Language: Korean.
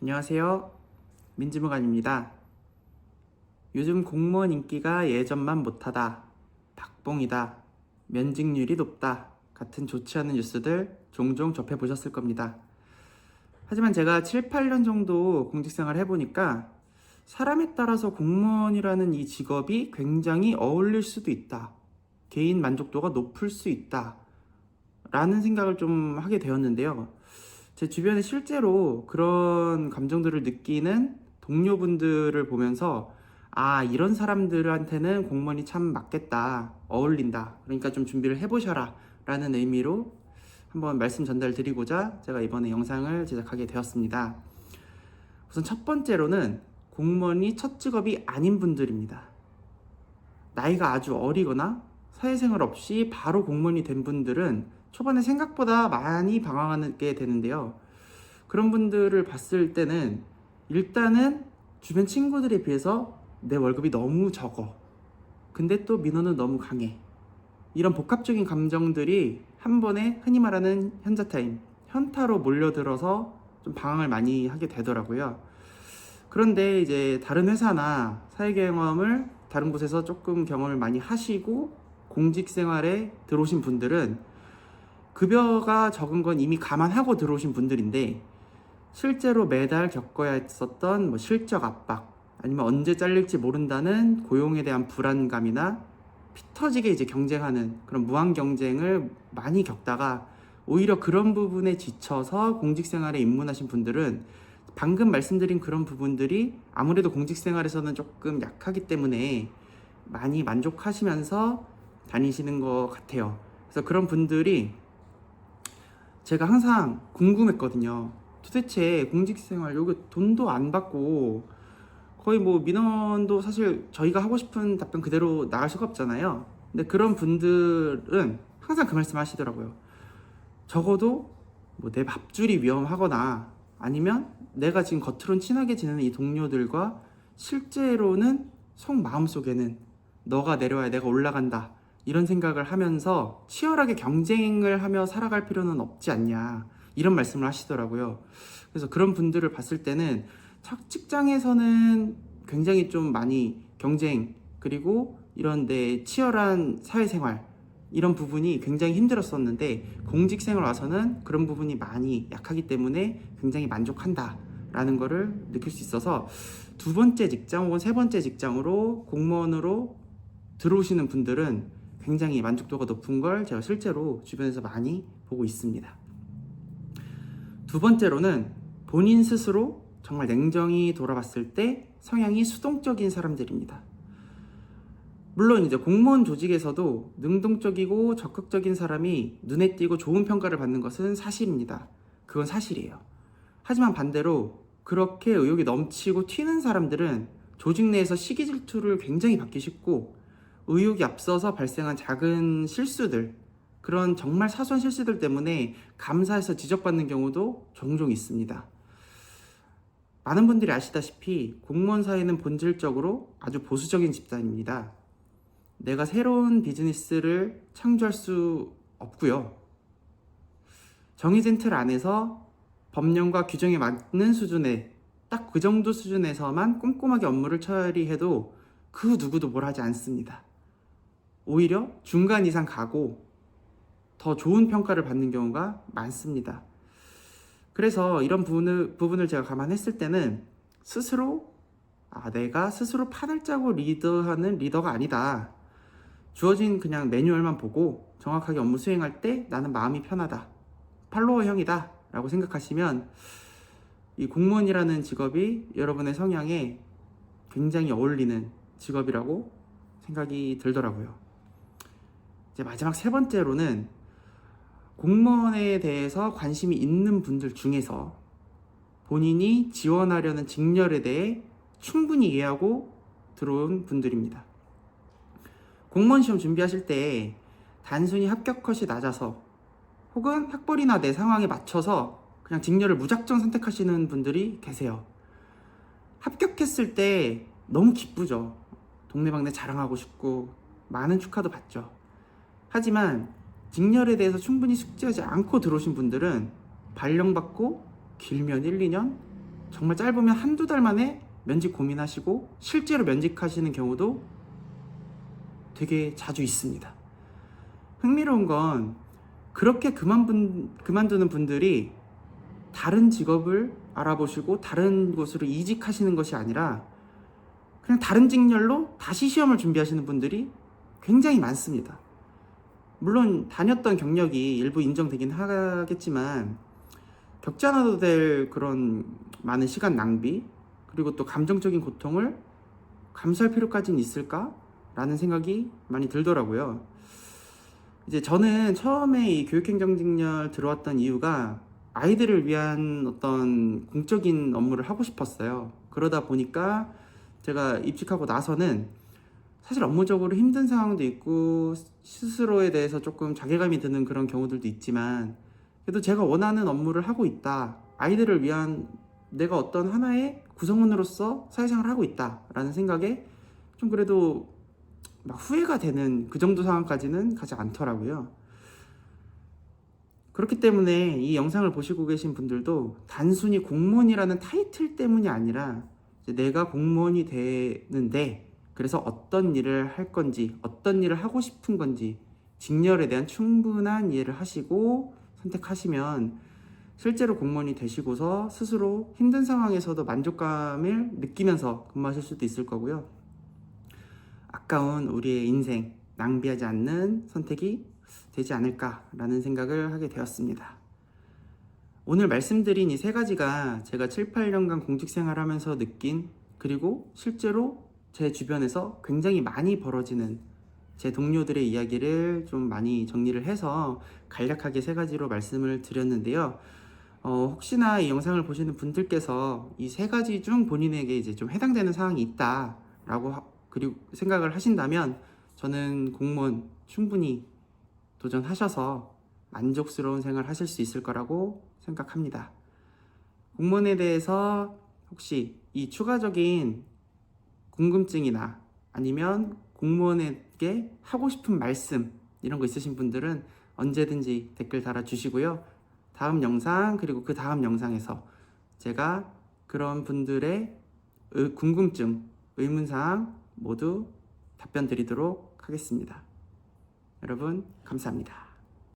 안녕하세요. 민지무관입니다. 요즘 공무원 인기가 예전만 못하다, 박봉이다, 면직률이 높다 같은 좋지 않은 뉴스들 종종 접해보셨을 겁니다. 하지만 제가 7, 8년 정도 공직생활 해보니까 사람에 따라서 공무원이라는 이 직업이 굉장히 어울릴 수도 있다. 개인 만족도가 높을 수 있다. 라는 생각을 좀 하게 되었는데요. 제 주변에 실제로 그런 감정들을 느끼는 동료분들을 보면서 이런 사람들한테는 공무원이 참 맞겠다, 어울린다. 그러니까 좀 준비를 해보셔라 라는 의미로 한번 말씀 전달 드리고자 제가 이번에 영상을 제작하게 되었습니다. 우선 첫 번째로는 공무원이 첫 직업이 아닌 분들입니다. 나이가 아주 어리거나 사회생활 없이 바로 공무원이 된 분들은 초반에 생각보다 많이 방황하게 되는데요. 그런 분들을 봤을 때는 일단은 주변 친구들에 비해서 내 월급이 너무 적어. 근데 또 민원은 너무 강해. 이런 복합적인 감정들이 한 번에 흔히 말하는 현자타임, 현타로 몰려들어서 좀 방황을 많이 하게 되더라고요. 그런데 이제 다른 회사나 사회 경험을 다른 곳에서 조금 경험을 많이 하시고 공직 생활에 들어오신 분들은 급여가 적은 건 이미 감안하고 들어오신 분들인데 실제로 매달 겪어야 했었던 실적 압박 아니면 언제 잘릴지 모른다는 고용에 대한 불안감이나 피 터지게 이제 경쟁하는 그런 무한 경쟁을 많이 겪다가 오히려 그런 부분에 지쳐서 공직 생활에 입문하신 분들은 방금 말씀드린 그런 부분들이 아무래도 공직 생활에서는 조금 약하기 때문에 많이 만족하시면서 다니시는 것 같아요. 그래서 그런 분들이 제가 항상 궁금했거든요. 도대체 공직생활 여기 돈도 안 받고 거의 뭐 민원도 사실 저희가 하고 싶은 답변 그대로 나갈 수가 없잖아요. 근데 그런 분들은 항상 그 말씀 하시더라고요. 적어도 뭐 내 밥줄이 위험하거나 아니면 내가 지금 겉으론 친하게 지내는 이 동료들과 실제로는 속 마음속에는 너가 내려와야 내가 올라간다 이런 생각을 하면서 치열하게 경쟁을 하며 살아갈 필요는 없지 않냐 이런 말씀을 하시더라고요. 그래서 그런 분들을 봤을 때는 첫 직장에서는 굉장히 좀 많이 경쟁 그리고 이런 데 치열한 사회생활 이런 부분이 굉장히 힘들었었는데 공직생활 와서는 그런 부분이 많이 약하기 때문에 굉장히 만족한다 라는 거를 느낄 수 있어서 두 번째 직장 혹은 세 번째 직장으로 공무원으로 들어오시는 분들은 굉장히 만족도가 높은 걸 제가 실제로 주변에서 많이 보고 있습니다. 두 번째로는 본인 스스로 정말 냉정히 돌아봤을 때 성향이 수동적인 사람들입니다. 물론 이제 공무원 조직에서도 능동적이고 적극적인 사람이 눈에 띄고 좋은 평가를 받는 것은 사실입니다. 그건 사실이에요. 하지만 반대로 그렇게 의욕이 넘치고 튀는 사람들은 조직 내에서 시기 질투를 굉장히 받기 쉽고 의욕이 앞서서 발생한 작은 실수들, 그런 정말 사소한 실수들 때문에 감사해서 지적받는 경우도 종종 있습니다. 많은 분들이 아시다시피 공무원 사회는 본질적으로 아주 보수적인 집단입니다. 내가 새로운 비즈니스를 창조할 수 없고요. 정해진 틀 안에서 법령과 규정에 맞는 수준의 딱 그 정도 수준에서만 꼼꼼하게 업무를 처리해도 그 누구도 뭘 하지 않습니다. 오히려 중간 이상 가고 더 좋은 평가를 받는 경우가 많습니다. 그래서 이런 부분을 제가 감안했을 때는 스스로 내가 스스로 판을 짜고 리더하는 리더가 아니다. 주어진 그냥 매뉴얼만 보고 정확하게 업무 수행할 때 나는 마음이 편하다. 팔로워형이다 라고 생각하시면 이 공무원이라는 직업이 여러분의 성향에 굉장히 어울리는 직업이라고 생각이 들더라고요. 이제 마지막 세 번째로는 공무원에 대해서 관심이 있는 분들 중에서 본인이 지원하려는 직렬에 대해 충분히 이해하고 들어온 분들입니다. 공무원 시험 준비하실 때 단순히 합격 컷이 낮아서 혹은 학벌이나 내 상황에 맞춰서 그냥 직렬을 무작정 선택하시는 분들이 계세요. 합격했을 때 너무 기쁘죠. 동네방네 자랑하고 싶고 많은 축하도 받죠. 하지만 직렬에 대해서 충분히 숙지하지 않고 들어오신 분들은 발령받고 길면 1, 2년, 정말 짧으면 한두 달 만에 면직 고민하시고 실제로 면직하시는 경우도 되게 자주 있습니다. 흥미로운 건 그렇게 그만두는 분들이 다른 직업을 알아보시고 다른 곳으로 이직하시는 것이 아니라 그냥 다른 직렬로 다시 시험을 준비하시는 분들이 굉장히 많습니다. 물론 다녔던 경력이 일부 인정되긴 하겠지만 겪지 않아도 될 그런 많은 시간 낭비, 그리고 또 감정적인 고통을 감수할 필요까지는 있을까라는 생각이 많이 들더라고요. 이제 저는 처음에 이 교육행정직렬 들어왔던 이유가 아이들을 위한 어떤 공적인 업무를 하고 싶었어요. 그러다 보니까 제가 입직하고 나서는 사실 업무적으로 힘든 상황도 있고 스스로에 대해서 조금 자괴감이 드는 그런 경우들도 있지만, 그래도 제가 원하는 업무를 하고 있다, 아이들을 위한 내가 어떤 하나의 구성원으로서 사회생활을 하고 있다라는 생각에 좀 그래도 막 후회가 되는 그 정도 상황까지는 가지 않더라고요. 그렇기 때문에 이 영상을 보시고 계신 분들도 단순히 공무원이라는 타이틀 때문이 아니라 이제 내가 공무원이 되는데 그래서 어떤 일을 할 건지, 어떤 일을 하고 싶은 건지 직렬에 대한 충분한 이해를 하시고 선택하시면 실제로 공무원이 되시고서 스스로 힘든 상황에서도 만족감을 느끼면서 근무하실 수도 있을 거고요. 아까운 우리의 인생 낭비하지 않는 선택이 되지 않을까라는 생각을 하게 되었습니다. 오늘 말씀드린 이 세 가지가 제가 7, 8년간 공직 생활하면서 느낀, 그리고 실제로 제 주변에서 굉장히 많이 벌어지는 제 동료들의 이야기를 좀 많이 정리를 해서 간략하게 세 가지로 말씀을 드렸는데요. 혹시나 이 영상을 보시는 분들께서 이 세 가지 중 본인에게 이제 좀 해당되는 사항이 있다라고 그리고 생각을 하신다면 저는 공무원 충분히 도전하셔서 만족스러운 생활 하실 수 있을 거라고 생각합니다. 공무원에 대해서 혹시 이 추가적인 궁금증이나 아니면 공무원에게 하고 싶은 말씀 이런 거 있으신 분들은 언제든지 댓글 달아주시고요. 다음 영상 그리고 그 다음 영상에서 제가 그런 분들의 궁금증, 의문사항 모두 답변 드리도록 하겠습니다. 여러분 감사합니다.